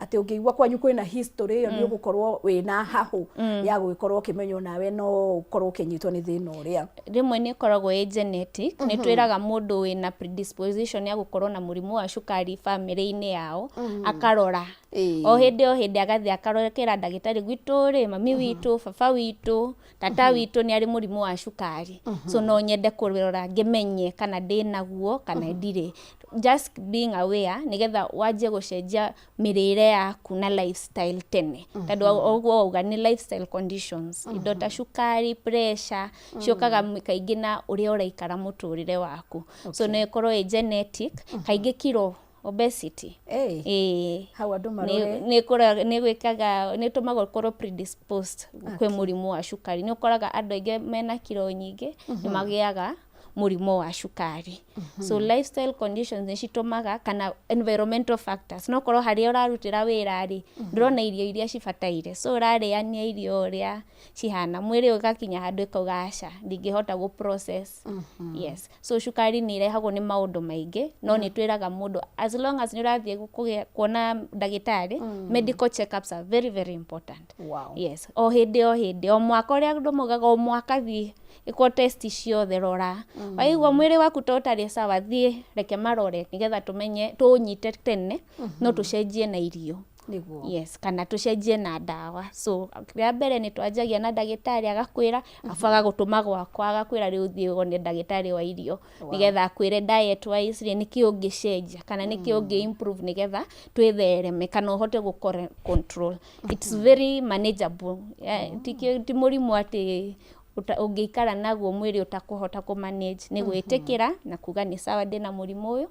ati ungiigua kwanyu kwina history yo ni ugukorwo wina hahu ya gukorwo kimenyo nawe no ukorwo kinyitwo ni thina uria rimwe ni koragwo genetic ni twiraga mundu wina predisposition ya gukorwo na murimu wa cukari family-ini yao akarora o hindi agathi akarorera ndagitari gwitu ri mami witu baba witu tata witu ni ari murimu wa cukari so no nyende kurora ngimenye kana ndinaguo kana ndire just being aware nigetha waje gucenjia mirire yaku na lifestyle tene tondu ogwo uga ni lifestyle conditions indo ta cukari pressure ciokaga kaingi na uria uraikara muturire waku so no ikorwo genetic kaingi kiro obesity how andu marore ni gwikaga ni tumago korwo predisposed kwe murimu wa cukari ni ukoraga andu aige mena kiro nyingi ni magiaga murimu wa cukari so lifestyle conditions ni citumaga kana environmental factors no korwo haria urarutira wira ri ndurona irio iria cibataire so urariania irio uria cihana mwiri ugakinya handu ikauga aca ndingihota gu process yes so cukari ni irehagwo ni maundu maingi no ni twiraga mundu as long as ni urathie kuona ndagitari medical checkups are very very important yes o hindi o mwaka uria andu mugaga o mwaka thie iko test ciothe rora waigua mwiri waku totally sawa thie reke marore nigetha tumenye tunyite tene no tucenjie na irio yes kana tucenjie na dawa so ya mbere ni twanjagia na ndagitari agakwira afaga gutuma gwakwa agakwira riu thie wone ndagitari wa irio nigetha akwire diet wise niki ungicenjia kana niki ungi improve nigetha twithereme kana uhote gu control it's very manageable ti murimu ati ungiikara naguo mwiri utakuhota ku manage ni gwitikira na kuga ni sawa ndina murimu uyu